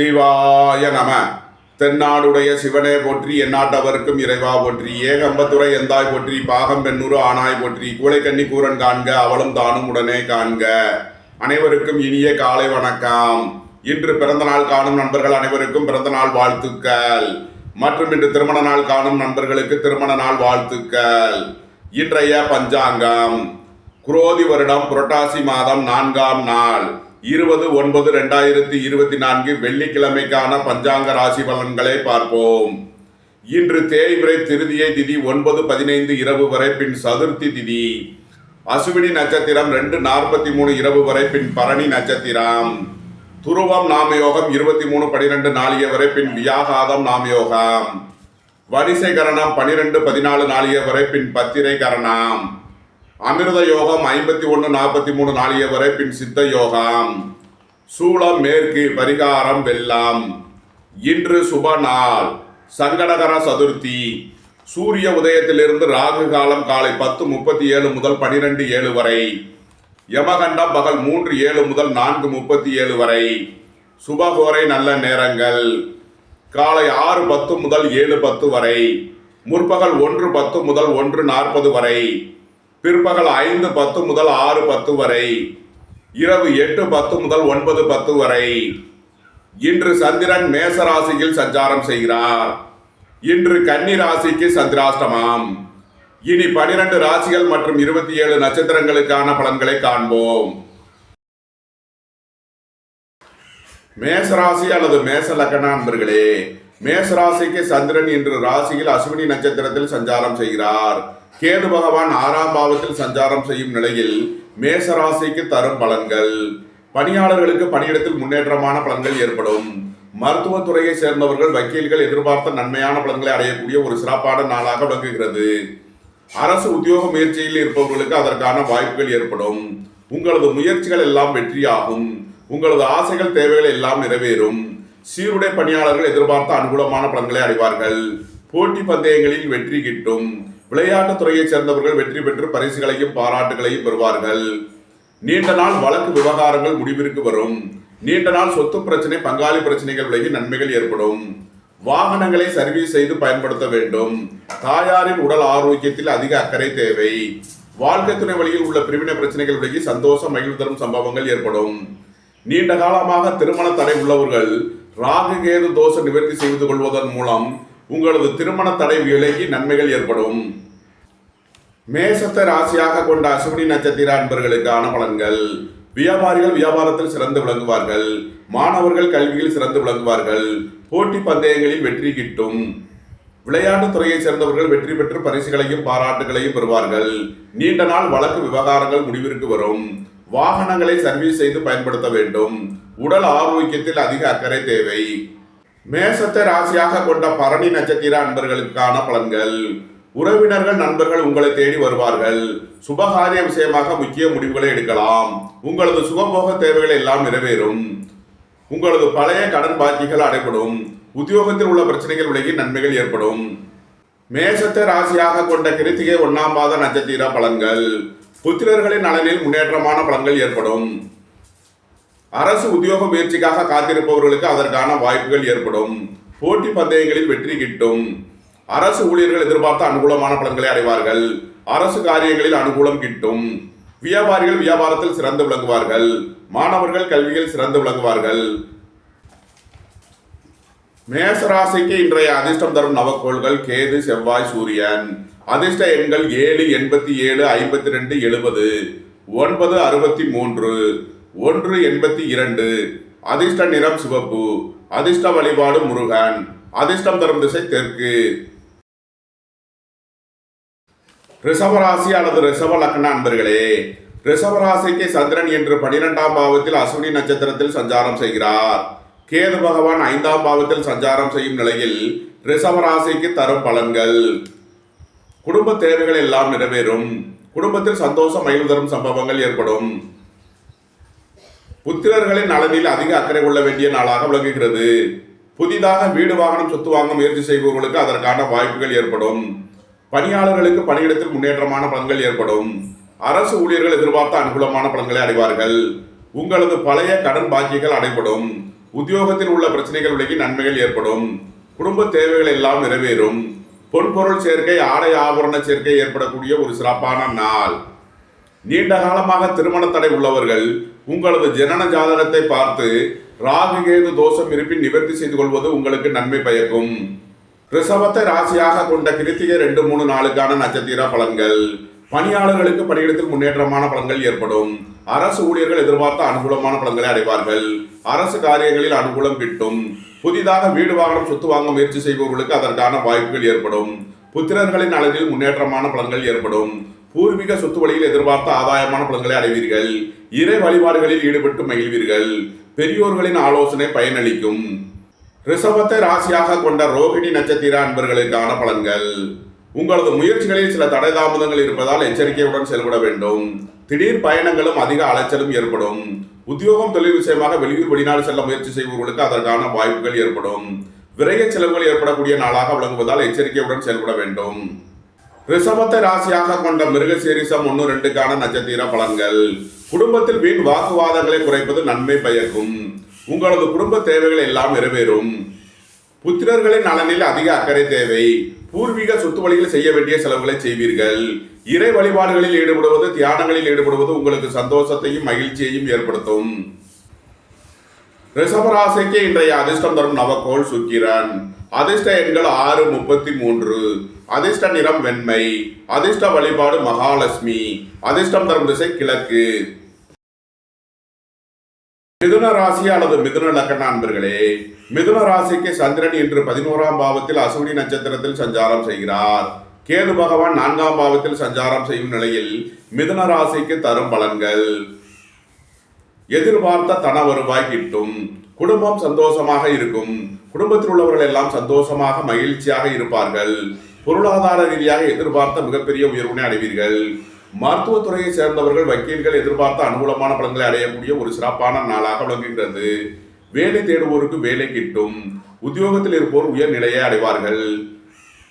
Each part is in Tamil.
சிவாய நம. தென்னாடுடைய சிவனே போற்றி, எந்நாட்டவர்க்கும் இறைவா போற்றி, ஏகம்பத்துரை எந்தாய் போற்றி, பாகம் பெண்ணூறு ஆனாய் போற்றி, கூளைக்கண்ணி கூரன் காண்க அவளும் தானும் உடனே காண்க. அனைவருக்கும் இனிய காலை வணக்கம். இன்று பிறந்த நாள் காணும் நண்பர்கள் அனைவருக்கும் பிறந்த நாள் வாழ்த்துக்கள். மற்றும் இன்று திருமண நாள் காணும் நண்பர்களுக்கு திருமண நாள் வாழ்த்துக்கள். இன்றைய பஞ்சாங்கம் குரோதி வருடம் புரட்டாசி மாதம் 4ஆம் நாள் 20/9/2024 வெள்ளிக்கிழமைக்கான பஞ்சாங்க ராசி பலன்களை பார்ப்போம். இன்று தேய்பிறை திருதியை திதி 9:15 இரவு வரை, பின் சதுர்த்தி திதி. அசுவினி நட்சத்திரம் 2:43 இரவு வரை, பின் பரணி நட்சத்திரம். துருவம் நாமயோகம் 23:12 நாளிகை வரை, பின் வியாகாதம் நாமயோகம். வரிசை கரணம் 12:14 நாளிகை வரை, பின் பத்திரை கரணம். அமிர்த யோகம் 51:43 நாளிகை வரை, பின் சித்த யோகம். சூளம் மேற்கு, பரிகாரம் வெள்ளம். இன்று சுப நாள் சங்கடகர சதுர்த்தி. சூரிய உதயத்திலிருந்து ராகு காலம் காலை 10:37 முதல் 12:07 வரை. யமகண்டம் பகல் 3:07 முதல் 4:37 வரை. சுபகோரை நல்ல நேரங்கள் காலை 6:10 முதல் 7:10 வரை. முற்பகல் 1:10 முதல் 1:40 வரை. பிற்பகல் 5:10 முதல் 6:10 வரை. இரவு 8:10 முதல் 9:10 வரை. இன்று சந்திரன் மேச ராசியில் சஞ்சாரம் செய்கிறார். இன்று கன்னி ராசிக்கு சந்திராஷ்டமம். இனி 12 ராசிகள் மற்றும் 27 நட்சத்திரங்களுக்கான பலன்களை காண்போம். மேசராசி அல்லது மேச லக்ன நண்பர்களே, மேசராசிக்கு சந்திரன் இன்று ராசியில் அசுவினி நட்சத்திரத்தில் சஞ்சாரம் செய்கிறார். கேது பகவான் 6ஆம் பாவத்தில் சஞ்சாரம் செய்யும் நிலையில் மேசராசிக்கு தரும் பலன்கள். பணியாளர்களுக்கு பணியிடத்தில் முன்னேற்றமான பலன்கள் ஏற்படும். மருத்துவத்துறையை சேர்ந்தவர்கள், வக்கீல்கள் எதிர்பார்த்த நன்மையான பலன்களை அடையக்கூடிய ஒரு சிறப்பான நாளாக விளங்குகிறது. அரசு உத்தியோக முயற்சியில் இருப்பவர்களுக்கு அதற்கான வாய்ப்புகள் ஏற்படும். உங்களது முயற்சிகள் எல்லாம் வெற்றியாகும். உங்களது ஆசைகள் தேவைகள் எல்லாம் நிறைவேறும். சீருடை பணியாளர்கள் எதிர்பார்த்த அனுகூலமான பலன்களை அடைவார்கள். போட்டி பந்தயங்களில் வெற்றி கிட்டும். விளையாட்டுத் துறையை சேர்ந்தவர்கள் வெற்றி பெற்று பரிசுகளையும் பாராட்டுகளையும் பெறுவார்கள். நீண்ட நாள் வழக்கு விவகாரங்கள் முடிவிற்கு வரும். நீண்ட நாள் சொத்து பிரச்சனை, பங்காளி பிரச்சனைகள் விலகி நன்மைகள் ஏற்படும். வாகனங்களை சர்வீஸ் செய்து பயன்படுத்த வேண்டும். தாயாரின் உடல் ஆரோக்கியத்தில் அதிக அக்கறை தேவை. வாழ்க்கை துணை வழியில் உள்ள பிரிவினை பிரச்சனைகள் விலகி சந்தோஷம் மகிழ்வு தரும் சம்பவங்கள் ஏற்படும். நீண்ட காலமாக திருமண தடை உள்ளவர்கள் ராகு கேது தோஷ நிவர்த்தி செய்து கொள்வதன் மூலம் உங்களது திருமண தடை விலகி நன்மைகள் ஏற்படும். மேசத்தை ராசியாக கொண்ட அசுவினி நட்சத்திர அன்பர்களுக்கான பலன்கள். வியாபாரிகள் வியாபாரத்தில் சிறந்து விளங்குவார்கள். மாணவர்கள் கல்வியில் சிறந்து விளங்குவார்கள். போட்டி பந்தயங்களில் வெற்றி கிட்டும். விளையாட்டுத் துறையை சேர்ந்தவர்கள் வெற்றி பெற்று பரிசுகளையும் பாராட்டுகளையும் பெறுவார்கள். நீண்ட நாள் வழக்கு விவகாரங்கள் முடிவிற்கு வரும். வாகனங்களை சர்வீஸ் செய்து பயன்படுத்த வேண்டும். உடல் ஆரோக்கியத்தில் அதிக அக்கறை தேவை. மேசத்தை ராசியாக கொண்ட பரணி நட்சத்திர அன்பர்களுக்கான பலன்கள். உறவினர்கள் நண்பர்கள் உங்களை தேடி வருவார்கள். சுபகாரிய விஷயமாக முக்கிய முடிவுகளை எடுக்கலாம். உங்களது சுகபோக தேவைகள் எல்லாம் நிறைவேறும். உங்களது பழைய கடன் பாக்கிகள் அடைபடும். உத்தியோகத்தில் உள்ள பிரச்சனைகள் விலகி நன்மைகள் ஏற்படும். மேசத்தை ராசியாக கொண்ட கிருத்திகை 1ஆம் பாத நட்சத்திர பலன்கள். புத்திரர்களின் நலனில் முன்னேற்றமான பலன்கள் ஏற்படும். அரசு உத்தியோக முயற்சிக்காக காத்திருப்பவர்களுக்கு அதற்கான வாய்ப்புகள் ஏற்படும். போட்டி பந்தயங்களில் வெற்றி கிட்டும். அரசு ஊழியர்கள் எதிர்பார்த்த அனுகூலமான பலன்களை அடைவார்கள். அரசு காரியங்களில் அனுகூலம் கிட்டும். வியாபாரிகள் வியாபாரத்தில் சிறந்து விளங்குவார்கள். மாணவர்கள் கல்வியில் சிறந்து விளங்குவார்கள். மேசராசிக்கு இன்றைய அதிர்ஷ்டம் தரும் நவக்கோள்கள் கேது, செவ்வாய், சூரியன். அதிர்ஷ்ட எண்கள் 7, 87, 52, 70, 9, 63, 1, 82. அதிர்ஷ்ட நிறம் சிவப்பு. அதிர்ஷ்ட வழிபாடு முருகன். அதிர்ஷ்டம் தரும் திசை தெற்கு. ரிஷபராசி அல்லது ரிஷப லக்ன அன்பர்களே, ரிஷபராசிக்கு சந்திரன் என்று 12ஆம் பாவத்தில் அசுவினி நட்சத்திரத்தில் சஞ்சாரம் செய்கிறார். கேது பகவான் 5ஆம் பாவத்தில் சஞ்சாரம் செய்யும் நிலையில் ரிஷபராசிக்கு தரும் பலன்கள். குடும்ப தேவைகள் எல்லாம் நிறைவேறும். குடும்பத்தில் சந்தோஷம் மகிழ்வு தரும் சம்பவங்கள் ஏற்படும். புத்திரர்களின் நலனில் அதிக அக்கறை கொள்ள வேண்டிய நாளாக விளங்குகிறது. புதிதாக வீடு வாகனம் சொத்து வாங்க முயற்சி செய்பவர்களுக்கு அதற்கான வாய்ப்புகள் ஏற்படும். பணியாளர்களுக்கு பணியிடத்தில் முன்னேற்றமான பலன்கள் ஏற்படும். அரசு ஊழியர்கள் எதிர்பார்த்த அனுகூலமான பலன்களை அடைவார்கள். உங்களது பழைய கடன் பாக்கிகள் அடைபடும். உத்தியோகத்தில் உள்ள பிரச்சனைகள் விலகி நன்மைகள் ஏற்படும். குடும்ப தேவைகள் எல்லாம் நிறைவேறும். பொன்பொருள் சேர்க்கை, ஆடை ஆபரண சேர்க்கை ஏற்படக்கூடிய ஒரு சிறப்பான நாள். நீண்ட காலமாக திருமண தடை உள்ளவர்கள் உங்களது ஜனன ஜாதகத்தை பார்த்து ராகு கேது தோஷம் இருப்பின் நிவர்த்தி செய்து கொள்வது உங்களுக்கு நன்மை பயக்கும். ரிஷபத்தை ராசியாக கொண்ட கிருத்திகை 2, 3 நாளுக்கான நட்சத்திர பலன்கள். பணியாளர்களுக்கு பணியிடத்தில் முன்னேற்றமான பலன்கள் ஏற்படும். அரசு ஊழியர்கள் எதிர்பார்த்த அனுகூலமான பலன்களை அடைவார்கள். அரசு காரியங்களில் அனுகூலம் கிட்டும். புதிதாக வீடு வாகனம் சொத்து வாங்க முயற்சி செய்பவர்களுக்கு அதற்கான வாய்ப்புகள் ஏற்படும். புத்திரர்களின் அளவில் முன்னேற்றமான பலன்கள் ஏற்படும். பூர்வீக சொத்து வழியில் எதிர்பார்த்த ஆதாயமான பலன்களை அடைவீர்கள். இறை வழிபாடுகளில் ஈடுபட்டு மகிழ்வீர்கள். பெரியோர்களின் ஆலோசனை பயனளிக்கும். ரிஷபத்தை ராசியாக கொண்ட ரோகிணி நட்சத்திர அன்பர்களுக்கான பலன்கள். உங்களது முயற்சிகளில் சில தடை தாமதங்கள் இருப்பதால் எச்சரிக்கையுடன் செயல்பட வேண்டும். திடீர் பயணங்களும் அதிக அலைச்சலும் ஏற்படும். உத்தியோகம் தொழில் விஷயமாக வெளியூர் வெளிநாடு செல்ல முயற்சி செய்பவர்களுக்கு அதற்கான வாய்ப்புகள் ஏற்படும். விரைய செலவுகள் ஏற்படக்கூடிய நாளாக விளங்குவதால் எச்சரிக்கையுடன் செயல்பட வேண்டும். ரிஷபத்தை ராசியாக கொண்ட மிருகசீரிஷம் 1, 2க்கான நட்சத்திர பலன்கள். குடும்பத்தில் வீண் வாக்குவாதங்களை குறைப்பது நன்மை பயக்கும். உங்களது குடும்ப தேவைகள் எல்லாம் நிறைவேறும். புத்திரர்களின் நலனில் அதிக அக்கறை தேவை. பூர்வீக சொத்து வழியில் செய்ய வேண்டிய செலவுகளை செய்வீர்கள். இறை வழிபாடுகளில் ஈடுபடுவது, தியானங்களில் ஈடுபடுவது உங்களுக்கு சந்தோஷத்தையும் மகிழ்ச்சியையும் ஏற்படுத்தும். ரிஷபராசிக்கு இன்றைய அதிர்ஷ்டம் தரும் நவக்கோள் சுக்கிரன். அதிர்ஷ்ட எண்கள் 6, 33. அதிர்ஷ்ட நிறம் வெண்மை. அதிர்ஷ்ட வழிபாடு மகாலட்சுமி. அதிர்ஷ்டம் தரும் திசை கிழக்கு. மிதுன ராசி அல்லது மிதுன லக்ன அன்பர்களே, மிதுன ராசிக்கு சந்திரன் இன்று 11ஆம் பாவத்தில் அசுவினி நட்சத்திரத்தில் சஞ்சாரம் செய்கிறார். கேது பகவான் 4ஆம் பாவத்தில் சஞ்சாரம் செய்யும் நிலையில் மிதுன ராசிக்கு தரும் பலன்கள். எதிர்பார்த்த தன வருவாய் கிட்டும். குடும்பம் சந்தோஷமாக இருக்கும். குடும்பத்தில் உள்ளவர்கள் எல்லாம் சந்தோஷமாக மகிழ்ச்சியாக இருப்பார்கள். பொருளாதார ரீதியாக எதிர்பார்த்த மிகப்பெரிய உயர்வினை அடைவீர்கள். மருத்துவத்துறையை சேர்ந்தவர்கள், வக்கீல்கள் எதிர்பார்த்த அனுகூலமான பலன்களை அடையக்கூடிய ஒரு சிறப்பான நாளாக விளங்குகிறது. வேலை தேடுவோருக்கு வேலை கிட்டும். உத்தியோகத்தில் இருப்போர் உயர் நிலையை அடைவார்கள்.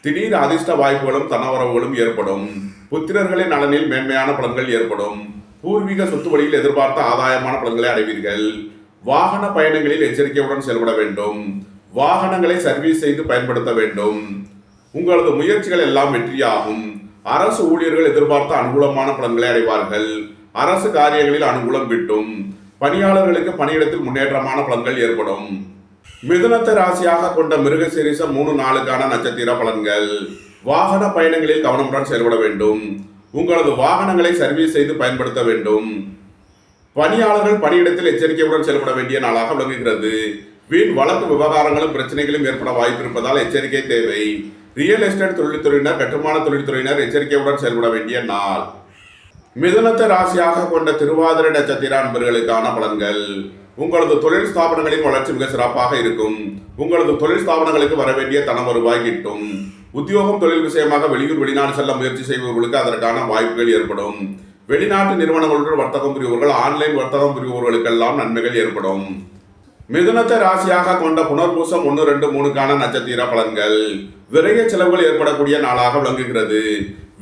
திடீர் அதிர்ஷ்ட வாய்ப்புகளும் தனவரவுகளும் ஏற்படும். புத்திரர்களின் நலனில் மேன்மையான பலன்கள் ஏற்படும். பூர்வீக சொத்து வழியில் எதிர்பார்த்த ஆதாயமான பலன்களை அடைவீர்கள். வாகன பயணங்களில் எச்சரிக்கையுடன் செயல்பட வேண்டும். வாகனங்களை சர்வீஸ் செய்து பயன்படுத்த வேண்டும். உங்களது முயற்சிகள் எல்லாம் வெற்றியாகும். அரசு ஊழியர்கள் எதிர்பார்த்த அனுகூலமான பலன்களை அடைவார்கள். அரசு காரியங்களில் அனுகூலம் கிட்டும். பணியாளர்களுக்கு பணியிடத்தில் முன்னேற்றமான பலன்கள் ஏற்படும். மிதுனத்தை ராசியாக கொண்ட மிருகசீரிஷம் 3, 4க்கான நட்சத்திர பலன்கள். வாகன பயணங்களில் கவனமுடன் செயல்பட வேண்டும். உங்களது வாகனங்களை சர்வீஸ் செய்து பயன்படுத்த வேண்டும். பணியாளர்கள் பணியிடத்தில் எச்சரிக்கையுடன் செயல்பட வேண்டிய நாளாக விளங்குகிறது. வீண் வழக்கு விவகாரங்களும் பிரச்சனைகளும் ஏற்பட வாய்ப்பு இருப்பதால் எச்சரிக்கை தேவை. ரியல் எஸ்டேட் தொழில்துறையினர், கட்டுமான தொழில்துறையினர் எச்சரிக்கையுடன் செயல்பட வேண்டிய நாள். மிதுனத்தை ராசியாக கொண்ட திருவாதிரை நட்சத்திர அன்பர்களுக்கான பலன்கள். உங்களது தொழில் ஸ்தாபனங்களின் வளர்ச்சி மிக சிறப்பாக இருக்கும். உங்களது தொழில் ஸ்தாபனங்களுக்கு வர வேண்டிய தன வருவாய் கிட்டும். உத்தியோகம் தொழில் விஷயமாக வெளியூர் வெளிநாடு செல்ல முயற்சி செய்பவர்களுக்கு அதற்கான வாய்ப்புகள் ஏற்படும். வெளிநாட்டு நிறுவனங்களுடன் வர்த்தகம் புரிபவர்கள், ஆன்லைன் வர்த்தகம் புரிபவர்களுக்கெல்லாம் நன்மைகள் ஏற்படும். மிதுனத்தை ராசியாக கொண்ட புனர்பூசம் 1, 2, 3க்கான நட்சத்திர பலன்கள். விரைய செலவுகள் ஏற்படக்கூடிய நாளாக விளங்குகிறது.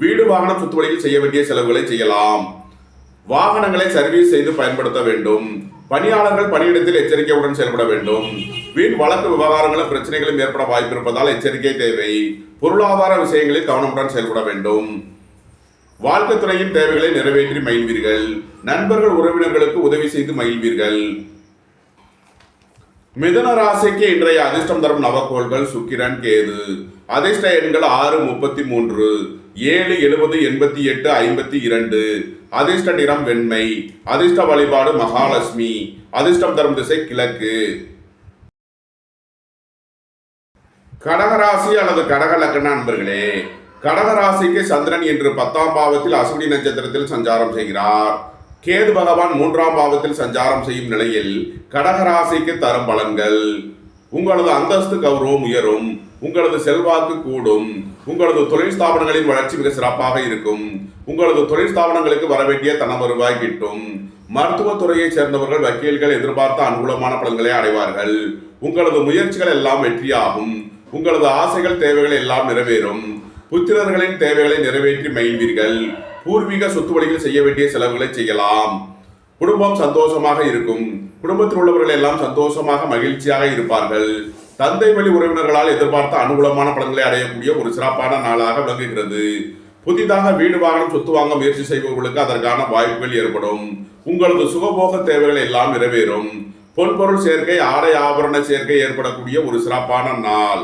வீடு வாகனம் சொத்து வழியில் செய்ய வேண்டிய செலவுகளை செய்யலாம். வாகனங்களை சர்வீஸ் செய்து பயன்படுத்த வேண்டும். பணியாளர்கள் பணியிடத்தில் எச்சரிக்கையுடன் செயல்பட வேண்டும். வீண் வழக்கு விவகாரங்களும் பிரச்சனைகளும் ஏற்பட வாய்ப்பு இருப்பதால் எச்சரிக்கை தேவை. பொருளாதார விஷயங்களில் கவனமுடன் செயல்பட வேண்டும். வாழ்க்கை துறையின் தேவைகளை நிறைவேற்றி மகிழ்வீர்கள். நண்பர்கள் உறவினர்களுக்கு உதவி செய்து மகிழ்வீர்கள். மிதுன ராசிக்கு இன்றைய அதிர்ஷ்டம் தரும் நவக்கோள்கள் சுக்கிரன், கேது. அதிர்ஷ்ட எண்கள் 6, 33, 7, 70, 88, 52. அதிர்ஷ்ட நிறம் வெண்மை. அதிர்ஷ்ட வழிபாடு மகாலட்சுமி. அதிர்ஷ்டம் தரும் திசை கிழக்கு. கடகராசி அல்லது கடக லக்ன அன்பர்களே, கடகராசிக்கு சந்திரன் இன்று 10ஆம் பாவத்தில் அசுவினி நட்சத்திரத்தில் சஞ்சாரம் செய்கிறார். கேது பகவான் 3ஆம் பாவத்தில் சஞ்சாரம் செய்யும் நிலையில் கடகராசிக்கு தரும் பலன்கள். உங்களது அந்தஸ்து கௌரவம் உயரும். உங்களது செல்வாக்கு கூடும். உங்களது தொழில் ஸ்தாபனங்களின் வளர்ச்சி மிக சிறப்பாக இருக்கும். உங்களது தொழில் ஸ்தாபனங்களுக்கு வரவேண்டிய தன வருவாய் கிட்டும். மருத்துவத்துறையை சேர்ந்தவர்கள், வக்கீல்கள் எதிர்பார்த்த அனுகூலமான பலன்களை அடைவார்கள். உங்களது முயற்சிகள் எல்லாம் வெற்றியாகும். உங்களது ஆசைகள், தேவைகள் எல்லாம் நிறைவேறும். புத்திரர்களின் தேவைகளை நிறைவேற்றி மகிழ்வீர்கள். பூர்வீக சொத்து வழியில் செய்ய வேண்டிய செலவுகளை செய்யலாம். குடும்பம் சந்தோஷமாக இருக்கும். குடும்பத்தில் உள்ளவர்கள் எல்லாம் சந்தோஷமாக மகிழ்ச்சியாக இருப்பார்கள். தந்தை வழி உறவினர்களால் எதிர்பார்த்த அனுகூலமான பலன்களை அடையக்கூடிய ஒரு சிறப்பான நாளாக விளங்குகிறது. புதிதாக வீடு வாகனம் சொத்து வாங்க முயற்சி செய்பவர்களுக்கு அதற்கான வாய்ப்புகள் ஏற்படும். உங்களது சுகபோக தேவைகள் எல்லாம் நிறைவேறும். பொன்பொருள் சேர்க்கை, ஆடை ஆபரண சேர்க்கை ஏற்படக்கூடிய ஒரு சிறப்பான நாள்.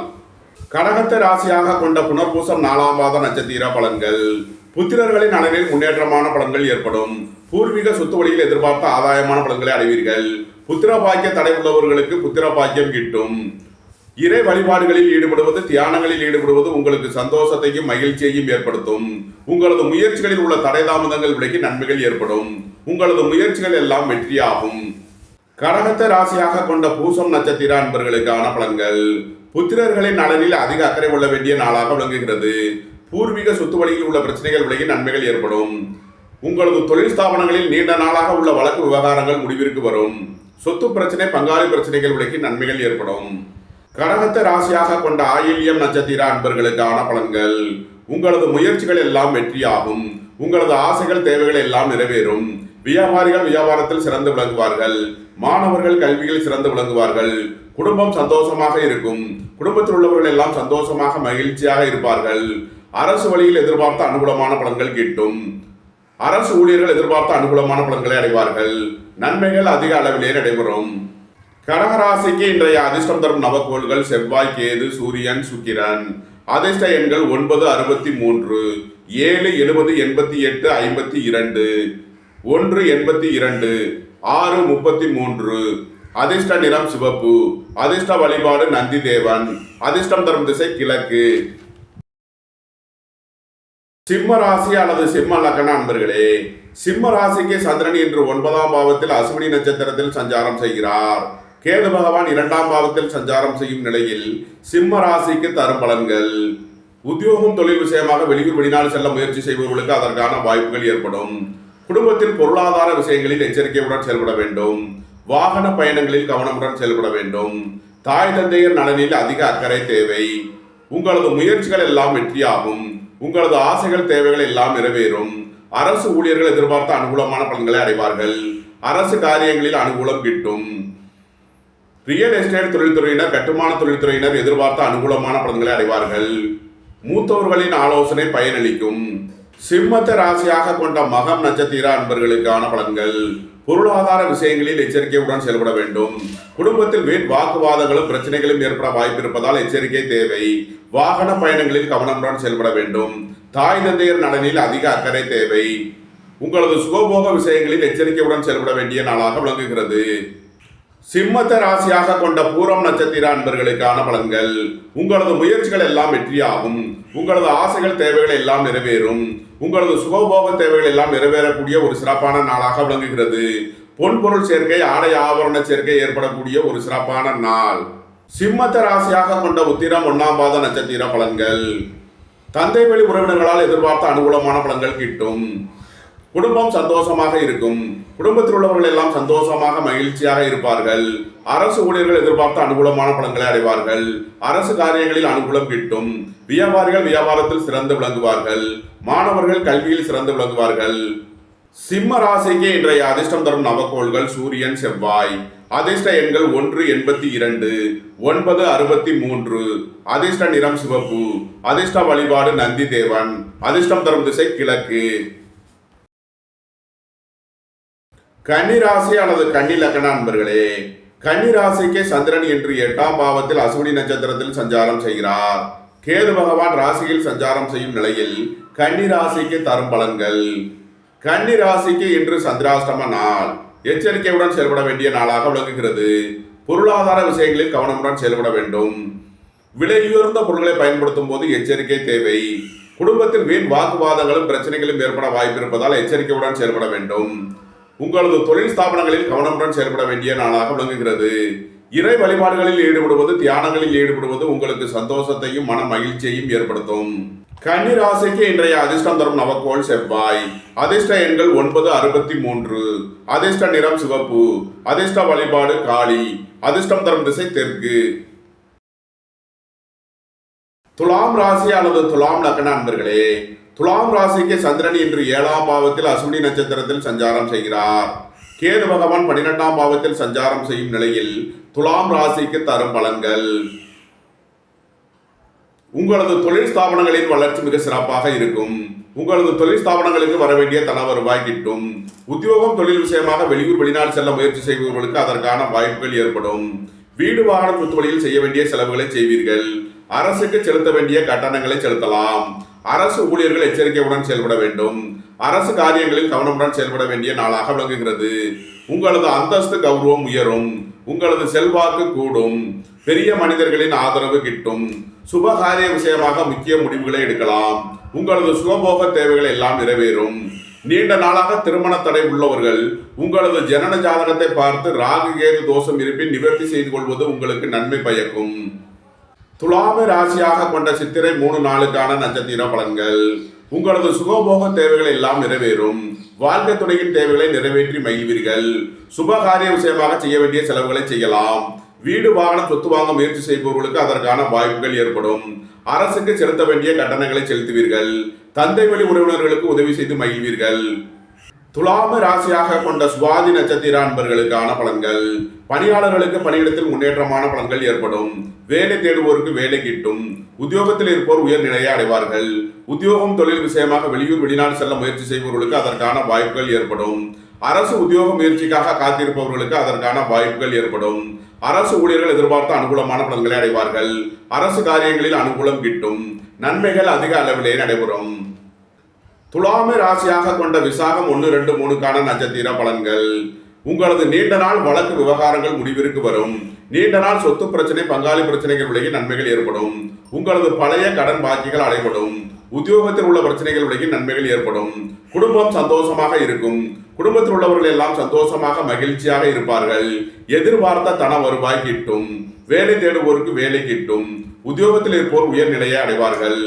கடகத்தை ராசியாக கொண்ட புனர்பூசம் 4ஆம் பாத நட்சத்திர பலன்கள். புத்திரர்களின் நலனில் முன்னேற்றமான பலன்கள் ஏற்படும். பூர்வீக சொத்து வழியில் எதிர்பார்த்த ஆதாயமான பலன்களை அடைவீர்கள். புத்திர பாக்கிய தடை உள்ளவர்களுக்கு புத்திர பாக்கியம் கிட்டும். இறை வழிபாடுகளில் ஈடுபடுவது, தியானங்களில் ஈடுபடுவது உங்களுக்கு சந்தோஷத்தையும் மகிழ்ச்சியையும் ஏற்படுத்தும். உங்களது முயற்சிகளில் உள்ள தடை தாமதங்கள் விலகி நன்மைகள் ஏற்படும். உங்களது முயற்சிகள் எல்லாம் வெற்றியாகும். கடகத்தை ராசியாக கொண்ட பூசம் நட்சத்திர அன்பர்களுக்கான பலன்கள். புத்திரர்களின் நலனில் அதிக அக்கறை கொள்ள வேண்டிய நாளாக விளங்குகிறது. பூர்வீக சொத்து வழியில் உள்ள பிரச்சனைகள் விலகி நன்மைகள் ஏற்படும். உங்களது தொழில் ஸ்தாபனங்களில் நீண்ட நாளாக உள்ள வழக்கு விவகாரங்கள் முடிவிற்கு வரும். சொத்து பிரச்சனை, பங்காளி பிரச்சனைகள் விலகி நன்மைகள் ஏற்படும். கடகத்தை ராசியாக கொண்ட ஆயில்யம் நட்சத்திர அன்பர்களுக்கான பலன்கள். உங்களது முயற்சிகள் எல்லாம் வெற்றியாகும். உங்களது ஆசைகள், தேவைகள் எல்லாம் நிறைவேறும். வியாபாரிகள் வியாபாரத்தில் சிறந்து விளங்குவார்கள். மாணவர்கள் கல்வியில் சிறந்து விளங்குவார்கள். குடும்பம் சந்தோஷமாக இருக்கும். குடும்பத்தில் உள்ளவர்கள் எல்லாம் சந்தோஷமாக மகிழ்ச்சியாக இருப்பார்கள். அரசு வழியில் எதிர்பார்த்த அனுகூலமான பலன்கள் கிட்டும். அரசு ஊழியர்கள் எதிர்பார்த்த அனுகூலமான பலன்களை அடைவார்கள். நன்மைகள் அதிக அளவிலே நடைபெறும். கடகராசிக்கு இன்றைய அதிர்ஷ்டம் தரும் நவக்கோள்கள் செவ்வாய், கேது, சூரியன், சுக்கிரன். அதிர்ஷ்ட எண்கள் 9, 63, 7, 70, 88, 52, 1, 82, 6, 33. அதிர்ஷ்ட நிறம் சிவப்பு. அதிர்ஷ்ட வழிபாடு நந்தி தேவன். அதிர்ஷ்டம் தரும் திசை கிழக்கு. சிம்ம ராசி அல்லது சிம்ம லக்ன அன்பர்களே, சிம்ம ராசிக்கு சந்திரன் இன்று 9ஆம் பாவத்தில் அசுவினி நட்சத்திரத்தில் சஞ்சாரம் செய்கிறார். கேது பகவான் 2ஆம் பாவத்தில் சஞ்சாரம் செய்யும் நிலையில் சிம்ம ராசிக்கு தரும் பலன்கள். உத்தியோகம், தொழில் விஷயமாக வெளியூர் வெளிநாடு செல்ல முயற்சி செய்பவர்களுக்கு அதற்கான வாய்ப்புகள் ஏற்படும். குடும்பத்தில் பொருளாதார விஷயங்களில் எச்சரிக்கையுடன் செயல்பட வேண்டும். வாகன பயணங்களில் கவனமுடன் செயல்பட வேண்டும். தாய் தந்தையர் நலனில் அதிக அக்கறை தேவை. உங்களது முயற்சிகள் எல்லாம் வெற்றியாகும். உங்களது ஆசைகள், தேவைகள் எல்லாம் நிறைவேறும். அரசு ஊழியர்கள் எதிர்பார்த்த அனுகூலமான பலன்களை அடைவார்கள். அரசு காரியங்களில் அனுகூலம் கிட்டும். ரியல் எஸ்டேட் தொழில்துறையினர், கட்டுமான தொழில்துறையினர் எதிர்பார்த்த அனுகூலமான பலன்களை அடைவார்கள். மூத்தவர்களின் ஆலோசனை பயனளிக்கும். சிம்மத்தை ராசியாக கொண்ட மகம் நட்சத்திர அன்பர்களுக்கான பலன்கள். பொருளாதார விஷயங்களில் எச்சரிக்கையுடன் செயல்பட வேண்டும். குடும்பத்தில் வீண் வாக்குவாதங்களும் பிரச்சனைகளும் ஏற்பட வாய்ப்பு இருப்பதால் எச்சரிக்கை தேவை. வாகன பயணங்களில் கவனமுடன் செயல்பட வேண்டும். தாய் தந்தையர் நலனில் அதிக அக்கறை தேவை. உங்களது சுகபோக விஷயங்களில் எச்சரிக்கையுடன் செயல்பட வேண்டிய நாளாக விளங்குகிறது. சிம்மத்தை ராசியாக கொண்ட பூரம் நட்சத்திர அன்பர்களுக்கான பலன்கள். உங்களது முயற்சிகள் எல்லாம் வெற்றியாகும். உங்களது ஆசைகள், தேவைகள் எல்லாம் நிறைவேறும். உங்களது சுகபோக தேவைகள் எல்லாம் நிறைவேறக்கூடிய ஒரு சிறப்பான நாளாக விளங்குகிறது. பொன்பொருள் சேர்க்கை, ஆடை ஆபரண சேர்க்கை ஏற்படக்கூடிய ஒரு சிறப்பான நாள். சிம்மத்தை ராசியாக கொண்ட உத்திரம் 1ஆம் பாத நட்சத்திர பலன்கள். தந்தை வழி உறவினர்களால் எதிர்பார்த்த அனுகூலமான பலன்கள் கிட்டும். குடும்பம் சந்தோஷமாக இருக்கும். குடும்பத்தில் உள்ளவர்கள் எல்லாம் சந்தோஷமாக மகிழ்ச்சியாக இருப்பார்கள். அரசு ஊழியர்கள் எதிர்பார்த்த அனுகூலமான பலன்களை அடைவார்கள். அரசு காரியங்களில் அனுகூலம் கிட்டும். வியாபாரிகள் வியாபாரத்தில் சிறந்து விளங்குவார்கள். மாணவர்கள் கல்வியில் சிறந்து விளங்குவார்கள். சிம்ம ராசிக்கு இன்றைய அதிர்ஷ்டம் தரும் நவக்கோள்கள் சூரியன், செவ்வாய். அதிர்ஷ்ட எண்கள் 1, 82, 9, 63. அதிர்ஷ்ட நிறம் சிவப்பு. அதிர்ஷ்ட வழிபாடு நந்தி தேவன். அதிர்ஷ்டம் தரும் திசை கிழக்கு. கன்னி ராசி அல்லது கன்னி லக்ன அன்பர்களே, கன்னி ராசிக்கு சந்திரன் இன்று 8ஆம் பாவத்தில் அசுவினி நட்சத்திரத்தில் சஞ்சாரம் செய்கிறார். கேது பகவான் ராசியில் சஞ்சாரம் செய்யும் நிலையில் கன்னி ராசிக்கு தரும் பலன்கள். கன்னி ராசிக்கு இன்று சந்திராஷ்டம நாள். எச்சரிக்கையுடன் செயல்பட வேண்டிய நாளாக விளங்குகிறது. பொருளாதார விஷயங்களில் கவனமுடன் செயல்பட வேண்டும். விலையுயர்ந்த பொருட்களை பயன்படுத்தும் போது எச்சரிக்கை தேவை. குடும்பத்தில் வீண் வாக்குவாதங்களும் பிரச்சனைகளும் ஏற்பட வாய்ப்பு இருப்பதால் எச்சரிக்கையுடன் செயல்பட வேண்டும். உங்களது தொழில் ஸ்தாபனங்களில் கவனமுடன் செயல்பட வேண்டிய நாளாக விளங்குகிறது. இறை வழிபாடுகளில் ஈடுபடுவது, தியானங்களில் ஈடுபடுவது உங்களுக்கு சந்தோஷத்தையும் மன மகிழ்ச்சியையும் ஏற்படுத்தும். கன்னி ராசிக்கு இன்றைய அதிர்ஷ்டம் தரும் நவக்கோள் செவ்வாய். அதிர்ஷ்ட எண்கள் 9, 63. அதிர்ஷ்ட நிறம் சிவப்பு. அதிர்ஷ்ட வழிபாடு காளி. அதிர்ஷ்டம் தரும் திசை தெற்கு. துலாம் ராசி அல்லது துலாம் லக்ன அன்பர்களே, துலாம் ராசிக்கு சந்திரன் இன்று 7ஆம் பாவத்தில் அசுவினி நட்சத்திரத்தில் சஞ்சாரம் செய்கிறார். கேது பகவான் 12ஆம் பாவத்தில் சஞ்சாரம் செய்யும் நிலையில் துலாம் ராசிக்கு தரும் பலன்கள். உங்களது தொழில் ஸ்தாபனங்களின் வளர்ச்சி மிக சிறப்பாக இருக்கும். உங்களது தொழில் ஸ்தாபனங்களுக்கு வர வேண்டிய தன வருவாய் கிட்டும். உத்தியோகம் தொழில் விஷயமாக வெளியூர் வெளிநாடு செல்ல முயற்சி செய்பவர்களுக்கு அதற்கான வாய்ப்புகள் ஏற்படும். வீடு வாகனம் சொத்து வழியில் செய்ய வேண்டிய செலவுகளை செய்வீர்கள். அரசுக்கு செலுத்த வேண்டிய கட்டணங்களை செலுத்தலாம். அரசு ஊழியர்கள் எச்சரிக்கையுடன் செயல்பட வேண்டும். அரசு காரியங்களில் கவனமுடன் செயல்பட வேண்டிய நாளாக விளங்குகிறது. உங்களது அந்தஸ்து கௌரவம் உயரும். உங்களது செல்வாக்கு கூடும். பெரிய மனிதர்களின் ஆதரவு கிட்டும். சுபகாரிய விஷயமாக முக்கிய முடிவுகளை எடுக்கலாம். உங்களது சுகபோக தேவைகள் எல்லாம் நிறைவேறும். நீண்ட நாளாக திருமண தடை உள்ளவர்கள் உங்களது ஜனன ஜாதகத்தை பார்த்து ராகு கேது தோஷம் இருப்பின் நிவர்த்தி செய்து கொள்வது உங்களுக்கு நன்மை பயக்கும். துலாமை ராசியாக கொண்ட சித்திரை 3 நாளுக்கான நட்சத்திர பலன்கள். உங்களது சுகபோக தேவைகள் எல்லாம் நிறைவேறும். வாழ்க்கை துணையின் தேவைகளை நிறைவேற்றி மகிழ்வீர்கள். சுபகாரிய விஷயமாக செய்ய வேண்டிய செலவுகளை செய்யலாம். வீடு வாகனம் சொத்து வாங்க முயற்சி செய்பவர்களுக்கு அதற்கான வாய்ப்புகள் ஏற்படும். அரசுக்கு செலுத்த வேண்டிய கட்டணங்களை செலுத்துவீர்கள். தந்தை வழி உறவினர்களுக்கு உதவி செய்து மகிழ்வீர்கள். துலாம ராசியாக கொண்ட சுவாதி நட்சத்திர அன்பர்களுக்கான பலன்கள். பணியாளர்களுக்கு பணியிடத்தில் முன்னேற்றமான பலன்கள் ஏற்படும். வேலை தேடுவோருக்கு வேலை கிட்டும். உத்தியோகத்தில் இருப்போர் உயர்நிலையை அடைவார்கள். உத்தியோகம் தொழில் விஷயமாக வெளியூர் வெளிநாடு செல்ல முயற்சி செய்பவர்களுக்கு அதற்கான வாய்ப்புகள் ஏற்படும். அரசு உத்தியோக முயற்சிக்காக காத்திருப்பவர்களுக்கு அதற்கான வாய்ப்புகள் ஏற்படும். அரசு ஊழியர்கள் எதிர்பார்த்த அனுகூலமான பலன்களை அடைவார்கள். அரசு காரியங்களில் அனுகூலம் கிட்டும். நன்மைகள் அதிக அளவிலே நடைபெறும். துலாமை ராசியாக கொண்ட விசாகம் 1, 2, 3க்கான நட்சத்திர பலன்கள். உங்களது நீண்ட நாள் வழக்கு விவகாரங்கள் முடிவிற்கு வரும். நீண்ட நாள் சொத்து பிரச்சனை பங்காளி பிரச்சனைகள் விலகி நன்மைகள் ஏற்படும். உங்களது பழைய கடன் பாக்கிகள் அடைபடும். உத்தியோகத்தில் உள்ள பிரச்சனைகள் விலகி நன்மைகள் ஏற்படும். குடும்பம் சந்தோஷமாக இருக்கும். குடும்பத்தில் உள்ளவர்கள் எல்லாம் சந்தோஷமாக மகிழ்ச்சியாக இருப்பார்கள். எதிர்பார்த்த தன வருவாய் கிட்டும். வேலை தேடுவோருக்கு வேலை கிட்டும். உத்தியோகத்தில் இருப்போர் உயர்நிலையை அடைவார்கள்.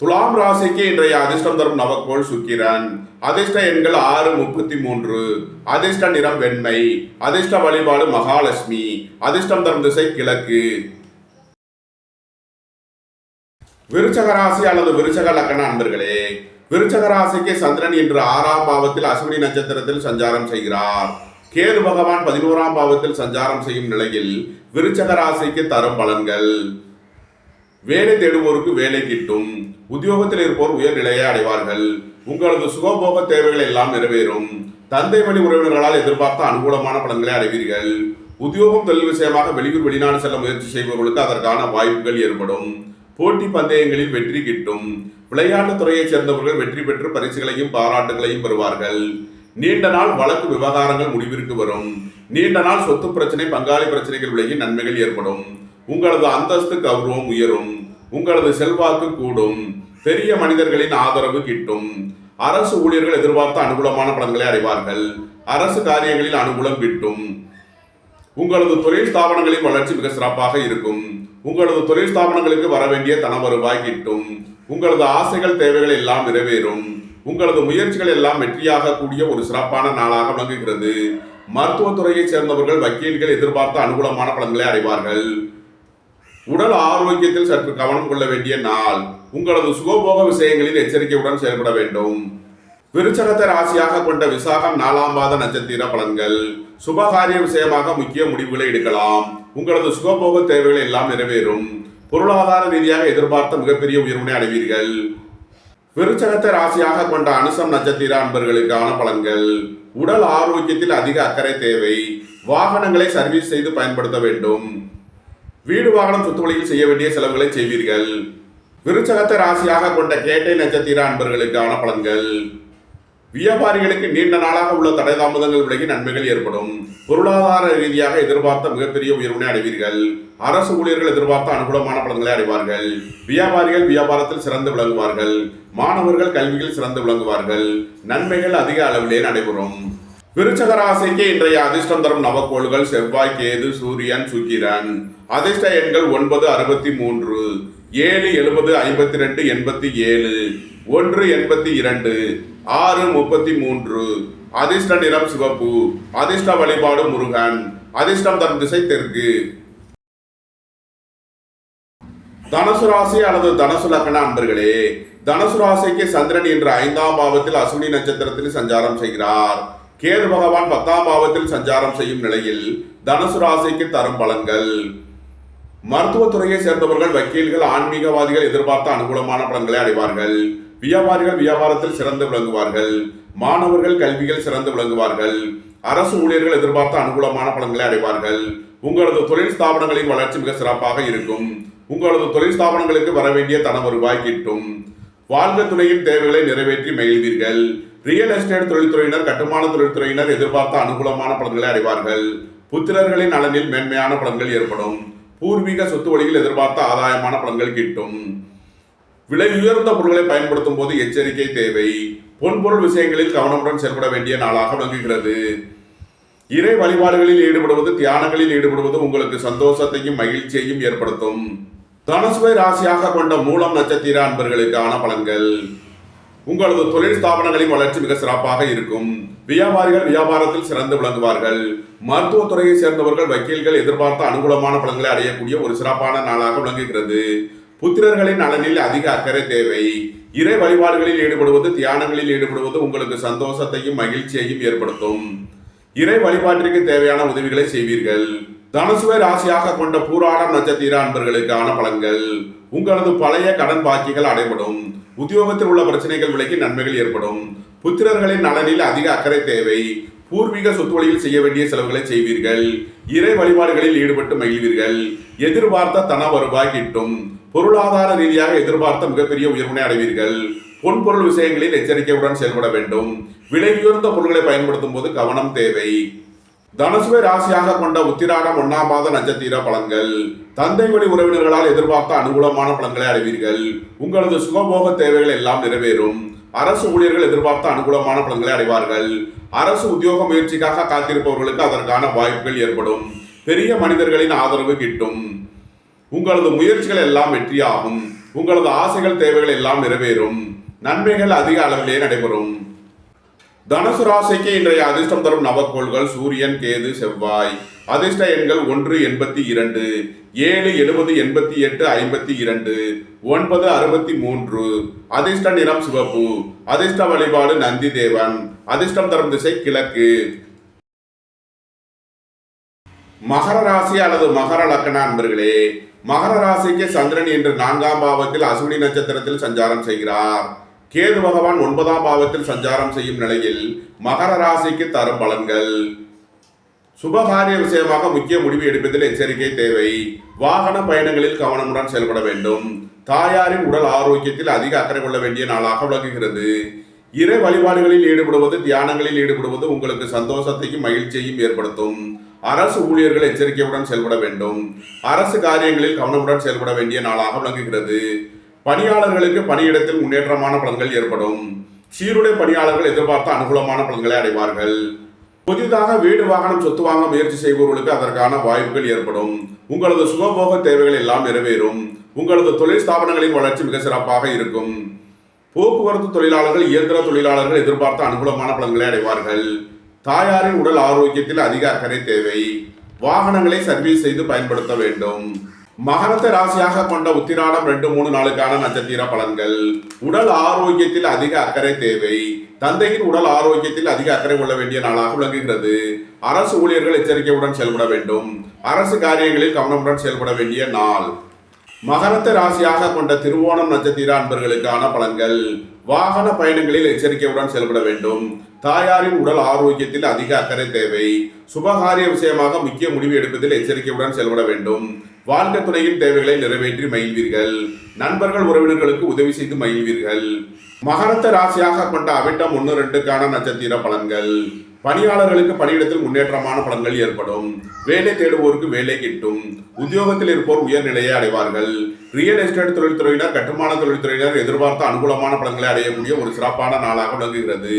துலாம் ராசிக்கு இன்றைய அதிர்ஷ்டம் தரும் நவக்கோள் சுக்கிரன். அதிர்ஷ்ட எண்கள் 6, 33. அதிர்ஷ்ட நிறம் வெண்மை. அதிர்ஷ்ட வழிபாடு மகாலட்சுமி. அதிர்ஷ்டம் தரும் திசை கிழக்கு. விருச்சக ராசி அல்லது விருச்சக லக்ன அன்பர்களே, விருச்சக ராசிக்கு சந்திரன் இன்று 6ஆம் பாவத்தில் அஸ்வினி நட்சத்திரத்தில் சஞ்சாரம் செய்கிறார். கேது பகவான் 11ஆம் பாவத்தில் சஞ்சாரம் செய்யும் நிலையில் விருச்சக ராசிக்கு தரும் பலன்கள். வேலை தேடுவோருக்கு வேலை கிட்டும். உத்தியோகத்தில் இருப்போர் உயர்நிலையை அடைவார்கள். உங்களது சுகபோக தேவைகள் எல்லாம் நிறைவேறும். தந்தை வழி உறவினர்களால் எதிர்பார்த்த அனுகூலமான பலன்களை அடைவீர்கள். உத்தியோகம் தொழில் விஷயமாக வெளியூர் வெளிநாடு செல்ல முயற்சி செய்பவர்களுக்கு அதற்கான வாய்ப்புகள் ஏற்படும். போட்டி பந்தயங்களில் வெற்றி கிட்டும். விளையாட்டுத் துறையைச் சேர்ந்தவர்கள் வெற்றி பெற்று பரிசுகளையும் பாராட்டுகளையும் பெறுவார்கள். நீண்ட நாள் வழக்கு விவகாரங்கள் முடிவிற்கு வரும். நீண்ட நாள் சொத்து பிரச்சனை பங்காளி பிரச்சனைகள் விலகி நன்மைகள் ஏற்படும். உங்களது அந்தஸ்து கௌரவம் உயரும். உங்களது செல்வாக்கு கூடும். பெரிய மனிதர்களின் ஆதரவு கிட்டும். அரசு ஊழியர்கள் எதிர்பார்த்த அனுகூலமான பலன்களை அடைவார்கள். அரசு காரியங்களில் அனுகூலம் கிட்டும். உங்களது தொழில் ஸ்தாபனங்களின் வளர்ச்சி மிக சிறப்பாக இருக்கும். உங்களது தொழில் ஸ்தாபனங்களுக்கு வர வேண்டிய தன வருவாய் கிட்டும். உங்களது ஆசைகள் தேவைகள் எல்லாம் நிறைவேறும். உங்களது முயற்சிகள் எல்லாம் வெற்றியாக கூடிய ஒரு சிறப்பான நாளாக விளங்குகிறது. மருத்துவத்துறையைச் சேர்ந்தவர்கள் வக்கீல்கள் எதிர்பார்த்த அனுகூலமான பலன்களை அடைவார்கள். உடல் ஆரோக்கியத்தில் சற்று கவனம் கொள்ள வேண்டிய நாள். உங்களது சுகபோக விஷயங்களில் எச்சரிக்கையுடன் செயல்பட வேண்டும். விருச்சகத்தை ராசியாக கொண்ட விசாகம் 4ஆம் பாத நட்சத்திர பலன்கள். சுபகாரிய விஷயமாக முக்கிய முடிவுகளை எடுக்கலாம். உங்களது சுகபோக தேவைகள் எல்லாம் நிறைவேறும். பொருளாதார ரீதியாக எதிர்பார்த்த மிகப்பெரிய உயர்வினை அடைவீர்கள். விருச்சகத்தை ராசியாக கொண்ட அனுசம் நட்சத்திர அன்பர்களுக்கான பலன்கள். உடல் ஆரோக்கியத்தில் அதிக அக்கறை தேவை. வாகனங்களை சர்வீஸ் செய்து பயன்படுத்த வேண்டும். வீடு வாகனம் சொத்து வழியில் செய்ய வேண்டிய செலவுகளை செய்வீர்கள். விருச்சகத்தை ராசியாக கொண்ட கேட்டை நட்சத்திர அன்பர்களுக்கான பலன்கள். வியாபாரிகளுக்கு நீண்ட நாளாக உள்ள தடை தாமதங்கள் விலகி நன்மைகள் ஏற்படும். பொருளாதார ரீதியாக எதிர்பார்த்த மிகப்பெரிய உயர்வினை அடைவீர்கள். அரசு ஊழியர்கள் எதிர்பார்த்த அனுகூலமான பலன்களை அடைவார்கள். வியாபாரிகள் வியாபாரத்தில் சிறந்து விளங்குவார்கள். மாணவர்கள் கல்வியில் சிறந்து விளங்குவார்கள். நன்மைகள் அதிக அளவிலே நடைபெறும். விருச்சக ராசிக்கு இன்றைய அதிர்ஷ்டம் தரும் நவக்கோள்கள் செவ்வாய், கேது, சூரியன், சுக்கிரன். அதிர்ஷ்ட எண்கள் 9, 63, 7, 70, 52, 87, 1, 82, 6, 33. அதிர்ஷ்ட நிறம் சிவப்பு. அதிர்ஷ்ட வழிபாடு முருகன். அதிர்ஷ்டம் தரும் திசை தெற்கு. தனுசு ராசி அல்லது தனுசு லக்ன அன்பர்களே, தனுசு ராசிக்கு சந்திரன் இன்று 5ஆம் பாவத்தில் அஸ்வினி நட்சத்திரத்தில் சஞ்சாரம் செய்கிறார். கேது பகவான் 10ஆம் பாவத்தில் சஞ்சாரம் செய்யும் நிலையில் தனுசு ராசிக்கு தரும் பலன்கள். மருத்துவத்துறையை சேர்ந்தவர்கள், வக்கீல்கள், ஆன்மீகவாதிகள் எதிர்பார்த்த அனுகூலமான பலன்களை அடைவார்கள். வியாபாரிகள் வியாபாரத்தில் சிறந்து விளங்குவார்கள். மாணவர்கள் கல்வியில் சிறந்து விளங்குவார்கள். அரசு ஊழியர்கள் எதிர்பார்த்த அனுகூலமான பலன்களை அடைவார்கள். உங்களது தொழில் ஸ்தாபனங்களின் வளர்ச்சி மிக சிறப்பாக இருக்கும். உங்களது தொழில் ஸ்தாபனங்களுக்கு வர வேண்டிய தன வருவாய் கிட்டும். வாழ்க்கை துணையின் தேவைகளை நிறைவேற்றி மகிழ்வீர்கள். ரியல் எஸ்டேட் தொழில்துறையினர், கட்டுமான தொழில்துறையினர் எதிர்பார்த்த அனுகூலமான பலன்களை அடைவார்கள். புத்திரர்களின் நலனில் மேன்மையான பலன்கள் ஏற்படும். பூர்வீக சொத்து வழியில் எதிர்பார்த்த ஆதாயமான பலன்கள் கிட்டும். விலை உயர்ந்த பொருட்களை பயன்படுத்தும் போது எச்சரிக்கை தேவை. பொன்பொருள் விஷயங்களில் கவனமுடன் செயல்பட வேண்டிய நாளாக விளங்குகிறது. இறை வழிபாடுகளில் ஈடுபடுவது, தியானங்களில் ஈடுபடுவது உங்களுக்கு சந்தோஷத்தையும் மகிழ்ச்சியையும் ஏற்படுத்தும். தனுசுவை ராசியாக கொண்ட மூலம் நட்சத்திர அன்பர்களுக்கான பலன்கள். உங்களது தொழில் ஸ்தாபனங்களின் வளர்ச்சி மிக சிறப்பாக இருக்கும். வியாபாரிகள் வியாபாரத்தில் சிறந்து விளங்குவார்கள். மருத்துவத்துறையை சேர்ந்தவர்கள், வக்கீல்கள் எதிர்பார்த்த அனுகூலமான பலன்களை அடையக்கூடிய ஒரு சிறப்பான நாளாக விளங்குகிறது. புத்திரர்களின் நலனில் அதிக அக்கறை தேவை. இறை வழிபாடுகளில் ஈடுபடுவது, தியானங்களில் ஈடுபடுவது உங்களுக்கு சந்தோஷத்தையும் மகிழ்ச்சியையும் ஏற்படுத்தும். இறை வழிபாட்டிற்கு தேவையான உதவிகளை செய்வீர்கள். தனுசுவை ராசியாக கொண்ட பூராடம் நட்சத்திர அன்பர்களுக்கான பலன்கள். உங்களது பழைய கடன் பாக்கிகள் அடைபடும். உத்தியோகத்தில் உள்ள பிரச்சனைகள் விலகி நன்மைகள் ஏற்படும். புத்திரர்களின் நலனில் அதிக அக்கறை தேவை. பூர்வீக சொத்து வழியில் செய்ய வேண்டிய செலவுகளை செய்வீர்கள். இறை வழிபாடுகளில் ஈடுபட்டு மகிழ்வீர்கள். எதிர்பார்த்த தன வருவாய் கிட்டும். பொருளாதார ரீதியாக எதிர்பார்த்த மிகப்பெரிய உயர்வினை அடைவீர்கள். பொன்பொருள் விஷயங்களில் எச்சரிக்கையுடன் செயல்பட வேண்டும். விலை உயர்ந்த பொருட்களை பயன்படுத்தும் போது கவனம் தேவை. தனுசுவை ராசியாக கொண்ட உத்திராடம் 1ஆம் பாத நட்சத்திர பலன்கள். தந்தை வழி உறவினர்களால் எதிர்பார்த்த அனுகூலமான பலன்களை அடைவீர்கள். உங்களது சுகபோக தேவைகள் எல்லாம் நிறைவேறும். அரசு ஊழியர்கள் எதிர்பார்த்த அனுகூலமான பலன்களை அடைவார்கள். அரசு உத்தியோக முயற்சிக்காக காத்திருப்பவர்களுக்கு அதற்கான வாய்ப்புகள் ஏற்படும். பெரிய மனிதர்களின் ஆதரவு கிட்டும். உங்களது முயற்சிகள் எல்லாம் வெற்றியாகும். உங்களது ஆசைகள், தேவைகள் எல்லாம் நிறைவேறும். நன்மைகள் அதிக அளவிலே நடைபெறும். தனுசு ராசிக்கு இன்றைய அதிர்ஷ்டம் தரும் நவக்கோள்கள் சூரியன், கேது, செவ்வாய். அதிர்ஷ்ட எண்கள் 1, 82, 7, 70, 88, 52, 9, 63. அதிர்ஷ்ட நிறம் சிவப்பு. அதிர்ஷ்ட வழிபாடு நந்தி தேவன். அதிர்ஷ்டம் தரும் திசை கிழக்கு. மகர ராசி அல்லது மகர லக்ன அன்பர்களே, மகர ராசிக்கு சந்திரன் இன்று 4ஆம் பாவத்தில் அசுவினி நட்சத்திரத்தில் சஞ்சாரம் செய்கிறார். கேது பகவான் 9ஆம் பாவத்தில் சஞ்சாரம் செய்யும் நிலையில் மகர ராசிக்கு தரும் பலன்கள். சுபகாரிய விஷயமாக முக்கிய முடிவு எடுப்பதில் எச்சரிக்கை தேவை. வாகன பயணங்களில் கவனமுடன் செயல்பட வேண்டும். தாயாரின் உடல் ஆரோக்கியத்தில் அதிக அக்கறை கொள்ள வேண்டிய நாளாக விளங்குகிறது. இறை வழிபாடுகளில் ஈடுபடுவது, தியானங்களில் ஈடுபடுவது உங்களுக்கு சந்தோஷத்தையும் மகிழ்ச்சியையும் ஏற்படுத்தும். அரசு ஊழியர்கள் எச்சரிக்கையுடன் செயல்பட வேண்டும். அரசு காரியங்களில் கவனமுடன் செயல்பட வேண்டிய நாளாக விளங்குகிறது. பணியாளர்களுக்கு பணியிடத்தில் முன்னேற்றமான பலன்கள் ஏற்படும். சீருடை பணியாளர்கள் எதிர்பார்த்த அனுகூலமான பலன்களை அடைவார்கள். புதிதாக வீடு, வாகனம், சொத்து வாங்க முயற்சி செய்பவர்களுக்கு அதற்கான வாய்ப்புகள் ஏற்படும். உங்களது சுகபோக தேவைகள் எல்லாம் நிறைவேறும். உங்களது தொழில் ஸ்தாபனங்களின் வளர்ச்சி மிக சிறப்பாக இருக்கும். போக்குவரத்து தொழிலாளர்கள், இயந்திர தொழிலாளர்கள் எதிர்பார்த்த அனுகூலமான பலன்களை அடைவார்கள். தாயாரின் உடல் ஆரோக்கியத்தில் அதிக அக்கறை தேவை. வாகனங்களை சர்வீஸ் செய்து பயன்படுத்த வேண்டும். மகரத்தை ராசியாக கொண்ட உத்திராடம் 2, 3 நாளுக்கான நட்சத்திர பலன்கள். உடல் ஆரோக்கியத்தில் அதிக அக்கறை தேவை. தந்தையின் உடல் ஆரோக்கியத்தில் அதிக அக்கறை கொள்ள வேண்டிய நாளாக விளங்குகிறது. அரசு ஊழியர்கள் எச்சரிக்கையுடன் செயல்பட வேண்டும். அரசு காரியங்களில் கவனமுடன் செயல்பட வேண்டிய நாள். மகரத்தை ராசியாக கொண்ட திருவோணம் நட்சத்திர அன்பர்களுக்கான பலன்கள். வாகன பயணங்களில் எச்சரிக்கையுடன் செயல்பட வேண்டும். தாயாரின் உடல் ஆரோக்கியத்தில் அதிக அக்கறை தேவை. சுபகாரிய விஷயமாக முக்கிய முடிவு எடுப்பதில் எச்சரிக்கையுடன் செயல்பட வேண்டும். வாழ்க்கை துணையின் தேவைகளை நிறைவேற்றி மகிழ்வீர்கள். நண்பர்கள், உறவினர்களுக்கு உதவி செய்து மகிழ்வீர்கள். மகரத்தை ராசியாக கொண்ட அவிட்டம் 1, 2க்கான நட்சத்திர பலன்கள். பணியாளர்களுக்கு பணியிடத்தில் முன்னேற்றமான பலன்கள் ஏற்படும். வேலை தேடுவோருக்கு வேலை கிட்டும். உத்தியோகத்தில் இருப்போர் உயர்நிலையை அடைவார்கள். ரியல் எஸ்டேட் தொழில்துறையினர், கட்டுமான தொழில்துறையினர் எதிர்பார்த்த அனுகூலமான பலன்களை அடையக்கூடிய ஒரு சிறப்பான நாளாக விளங்குகிறது.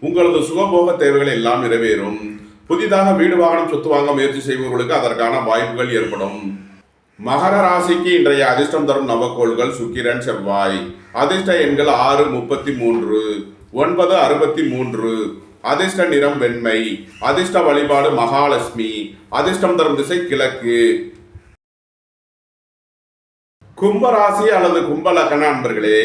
உங்களது சுகபோக தேவைகள் எல்லாம் நிறைவேறும். புதிதாக வீடு, வாகனம், சொத்து வாங்க முயற்சி செய்பவர்களுக்கு அதற்கான வாய்ப்புகள் ஏற்படும். மகர ராசிக்கு இன்றைய அதிர்ஷ்டம் தரும் நவக்கோள்கள் சுக்கிரன், செவ்வாய். அதிர்ஷ்ட எண்கள் 6, 33, 9, 63. அதிர்ஷ்ட நிறம் வெண்மை. அதிர்ஷ்ட வழிபாடு மகாலட்சுமி. அதிர்ஷ்டம் தரும் திசை கிழக்கு. கும்பராசி அல்லது கும்பலக்கண அன்பர்களே,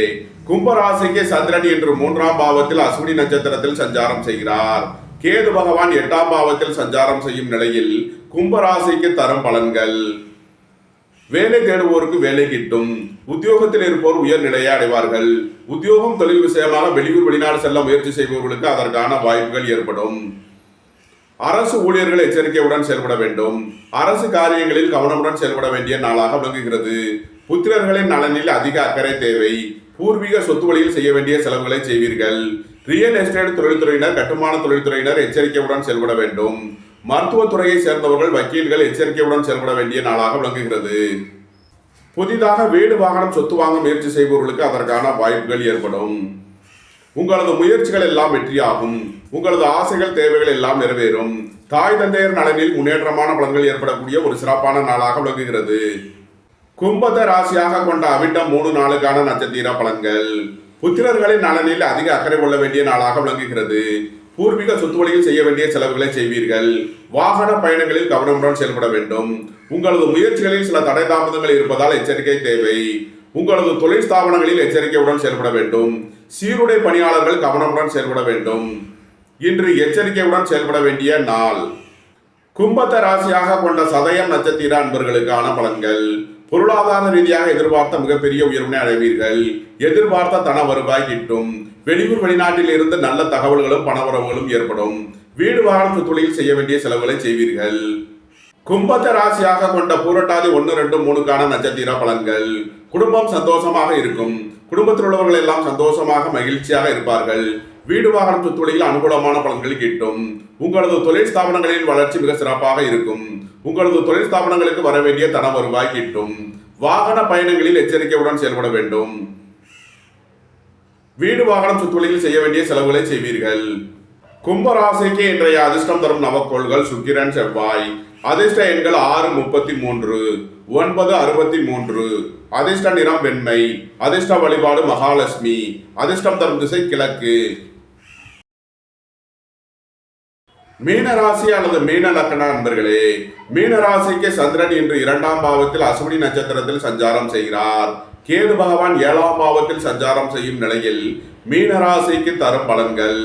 கும்பராசிக்கு சந்திரன் இன்று 3ஆம் பாவத்தில் அசுவினி நட்சத்திரத்தில் சஞ்சாரம் செய்கிறார். கேது பகவான் 8ஆம் பாவத்தில் சஞ்சாரம் செய்யும் நிலையில் கும்பராசிக்கு தரும் பலன்கள். வேலை தேடுவோருக்கு வேலை கிட்டும். உத்தியோகத்தில் இருப்போர் உயர்நிலையை அடைவார்கள். உத்தியோகம் தொழில் விஷயமாக வெளியூர் வெளிநாடு செல்ல முயற்சி செய்பவர்களுக்கு அதற்கான வாய்ப்புகள் ஏற்படும். அரசு ஊழியர்கள் எச்சரிக்கையுடன் செயல்பட வேண்டும். அரசு காரியங்களில் கவனமுடன் செயல்பட வேண்டிய நாளாக விளங்குகிறது. புத்திரர்களின் நலனில் அதிக அக்கறை தேவை. பூர்வீக சொத்து வழியில் செய்ய வேண்டிய செலவுகளை செய்வீர்கள். ரியல் எஸ்டேட் தொழில்துறையினர், கட்டுமான தொழில்துறையினர் எச்சரிக்கையுடன் செயல்பட வேண்டும். மருத்துவத்துறையை சேர்ந்தவர்கள், வக்கீல்கள் எச்சரிக்கையுடன் செயல்பட வேண்டிய நாளாக விளங்குகிறது. புதிதாக வீடு வாகனம் சொத்து வாங்க முயற்சி செய்பவர்களுக்கு அதற்கான வாய்ப்புகள் ஏற்படும். உங்களது முயற்சிகள் எல்லாம் வெற்றியாகும். உங்களது ஆசைகள் தேவைகள் எல்லாம் நிறைவேறும். தாய் தந்தையர் நலனில் முன்னேற்றமான பலன்கள் ஏற்படக்கூடிய ஒரு சிறப்பான நாளாக விளங்குகிறது. கும்பத்தை ராசியாக கொண்ட அவிட்டம் 3 நாளுக்கான நட்சத்திர பலன்கள். புத்திரர்களின் நலனில் அதிக அக்கறை கொள்ள வேண்டிய நாளாக விளங்குகிறது. பூர்வீக சொத்து வழியில் செய்ய வேண்டிய செலவுகளை செய்வீர்கள். வாகன பயணங்களில் கவனமுடன் செயல்பட வேண்டும். உங்களது முயற்சிகளில் சில தடை தாமதங்கள் இருப்பதால் எச்சரிக்கை தேவை. உங்களது தொழில் ஸ்தாபனங்களில் எச்சரிக்கையுடன் செயல்பட வேண்டும். சீருடை பணியாளர்கள் கவனமுடன் செயல்பட வேண்டும். இன்று எச்சரிக்கையுடன் செயல்பட வேண்டிய நாள். கும்பத்தை ராசியாக கொண்ட சதயம் நட்சத்திர அன்பர்களுக்கான பலன்கள். பொருளாதார ரீதியாக எதிர்பார்த்த மிகப்பெரிய உயர்வினை அடைவீர்கள். எதிர்பார்த்த தன வருவாய் கிட்டும். வெளியூர் வெளிநாட்டில் இருந்து நல்ல தகவல்களும் பணவரவுகளும் ஏற்படும். வீடு வாகன தொழில் செய்ய வேண்டிய செலவுகளை செய்வீர்கள். கும்பத்தை ராசியாக கொண்ட பூரட்டாதி 1, 2, 3க்கான நட்சத்திர பலன்கள். குடும்பம் சந்தோஷமாக இருக்கும். குடும்பத்தில் உள்ளவர்கள் எல்லாம் சந்தோஷமாக மகிழ்ச்சியாக இருப்பார்கள். வீடு வாகனம் சொத்துவழியில் அனுகூலமான பலன்கள் கிட்டும். உங்களது தொழில் ஸ்தாபனங்களின் வளர்ச்சி மிக சிறப்பாக இருக்கும். உங்களது தொழில் ஸ்தாபனங்களுக்கு வர வேண்டிய தன வருவாய் கிட்டும். வாகன பயணங்களில் எச்சரிக்கையுடன் செயல்பட வேண்டும். வீடு வாகனம் சொத்துவழியில் செய்ய வேண்டிய செலவுகளை செய்வீர்கள். கும்பராசிக்கு இன்றைய அதிர்ஷ்டம் தரும் நவக்கோள்கள் சுக்கிரன், செவ்வாய். அதிர்ஷ்ட எண்கள் 6, 33, 9, 63. அதிர்ஷ்ட நிறம் வெண்மை. அதிர்ஷ்ட வழிபாடு மகாலட்சுமி. அதிர்ஷ்டம் தரும் திசை கிழக்கு. மீனராசி அல்லது மீன லக்ன நண்பர்களே, மீனராசிக்கு சந்திரன் இன்று 2ஆம் பாவத்தில் அசுவினி நட்சத்திரத்தில் சஞ்சாரம் செய்கிறார். கேது பகவான் 7ஆம் பாவத்தில் சஞ்சாரம் செய்யும் நிலையில் மீனராசிக்கு தரும் பலன்கள்.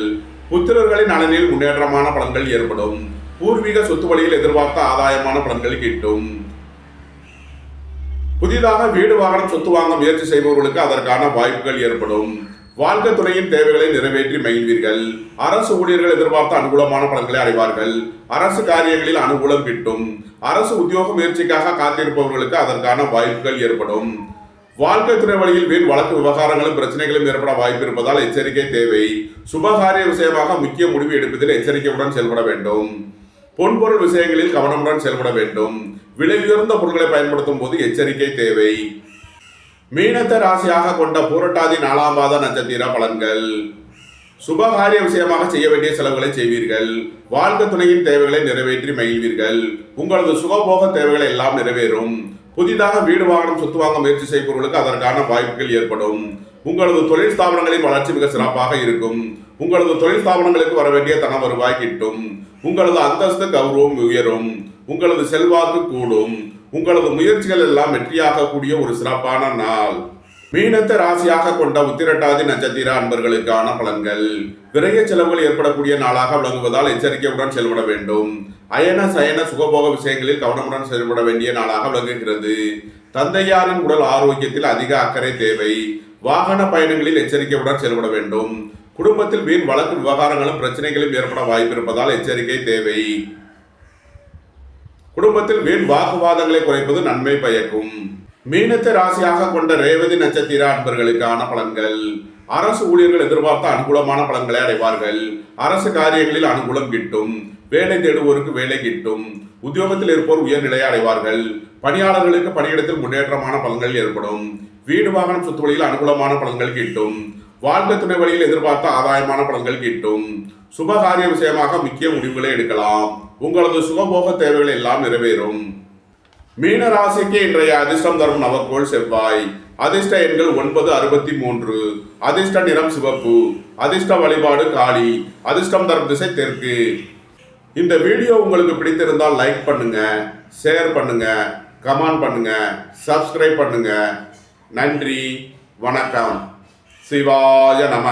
புத்திரர்களின் நலனில் முன்னேற்றமான பலன்கள் ஏற்படும். பூர்வீக சொத்து வழியில் எதிர்பார்த்த ஆதாயமான பலன்கள் கிட்டும். புதிதாக வீடு வாகனம் சொத்து வாங்க முயற்சி செய்பவர்களுக்கு அதற்கான வாய்ப்புகள் ஏற்படும். வாழ்க்கை துணையின் தேவைகளை நிறைவேற்றி மகிழ்வீர்கள். அரசு ஊழியர்கள் எதிர்பார்த்த அனுகூலமான பலன்களை அடைவார்கள். அரசு காரியங்களில் அனுகூலம் கிட்டும். அரசு உத்தியோக முயற்சிக்காக காத்திருப்பவர்களுக்கு அதற்கான வாய்ப்புகள் ஏற்படும். வாழ்க்கை துறை வழியில் வீண் வழக்கு விவகாரங்களும் பிரச்சனைகளும் ஏற்பட வாய்ப்பு இருப்பதால் எச்சரிக்கை தேவை. சுபகாரிய விஷயமாக முக்கிய முடிவு எடுப்பதில் எச்சரிக்கையுடன் செயல்பட வேண்டும். பொன்பொருள் விஷயங்களில் கவனமுடன் செயல்பட வேண்டும். விலை உயர்ந்த பொருட்களை பயன்படுத்தும் போது எச்சரிக்கை தேவை. மீனத்தை ராசியாக கொண்ட பூரட்டாதி 4ஆம் பாத நட்சத்திர பலன்கள். சுபகாரிய விஷயமாக செய்ய வேண்டிய செலவுகளை செய்வீர்கள். வாழ்க்கை துணையின் தேவைகளை நிறைவேற்றி மகிழ்வீர்கள். உங்களது சுகபோக தேவைகள் எல்லாம் நிறைவேறும். புதிதாக வீடு வாகனம் சொத்து வாங்க முயற்சி செய்பவர்களுக்கு அதற்கான வாய்ப்புகள் ஏற்படும். உங்களது தொழில் ஸ்தாபனங்களின் வளர்ச்சி மிக சிறப்பாக இருக்கும். உங்களது தொழில் ஸ்தாபனங்களுக்கு வர வேண்டிய தன வருவாய் கிட்டும். உங்களது அந்தஸ்து கௌரவம் உயரும். உங்களது செல்வாக்கு கூடும். உங்களது முயற்சிகள் எல்லாம் வெற்றியாக கூடிய ஒரு சிறப்பான நாள். மீனத்தை ராசியாக கொண்ட உத்திரட்டாதி நட்சத்திர அன்பர்களுக்கான பலன்கள். விரைய செலவுகள் ஏற்படக்கூடிய நாளாக விளங்குவதால் எச்சரிக்கையுடன் செயல்பட வேண்டும். அயன சயன சுகபோக விஷயங்களில் கவனமுடன் செயல்பட வேண்டிய நாளாக விளங்குகிறது. தந்தையாரின் உடல் ஆரோக்கியத்தில் அதிக அக்கறை தேவை. வாகன பயணங்களில் எச்சரிக்கையுடன் செயல்பட வேண்டும். குடும்பத்தில் வீண் வழக்கு விவகாரங்களும் பிரச்சனைகளும் ஏற்பட வாய்ப்பு இருப்பதால் எச்சரிக்கை தேவை. குடும்பத்தில் வீண் வாக்குவாதங்களை குறைப்பது நன்மை பயக்கும். மீனத்தை ராசியாக கொண்ட ரேவதி நட்சத்திர அன்பர்களுக்கான பலன்கள். அரசு ஊழியர்கள் எதிர்பார்த்த அனுகூலமான பலன்களை அடைவார்கள். அரசு காரியங்களில் அனுகூலம் கிட்டும். வேலை தேடுவோருக்கு வேலை கிட்டும். உத்தியோகத்தில் இருப்போர் உயர்நிலையை அடைவார்கள். பணியாளர்களுக்கு பணியிடத்தில் முன்னேற்றமான பலன்கள் ஏற்படும். வீடு வாகனம் சொத்து வழியில் அனுகூலமான பலன்கள் கிட்டும். வாழ்க்கை துணை வழியில் எதிர்பார்த்த ஆதாயமான பலன்கள் கிட்டும். சுபகாரிய விஷயமாக முக்கிய முடிவுகளை எடுக்கலாம். உங்களது சுகபோக தேவைகள் எல்லாம் நிறைவேறும். மீன ராசிக்கு இன்றைய அதிர்ஷ்டம் தரும் நவக்கோள் செவ்வாய். அதிர்ஷ்ட எண்கள் 9, 63. அதிர்ஷ்ட நிறம் சிவப்பு. அதிர்ஷ்ட வழிபாடு காளி. அதிர்ஷ்டம் தரும் திசை தெற்கு. இந்த வீடியோ உங்களுக்கு பிடித்திருந்தால் லைக் பண்ணுங்க, ஷேர் பண்ணுங்க, கமெண்ட் பண்ணுங்க, சப்ஸ்கிரைப் பண்ணுங்க. நன்றி, வணக்கம். சிவாய நம.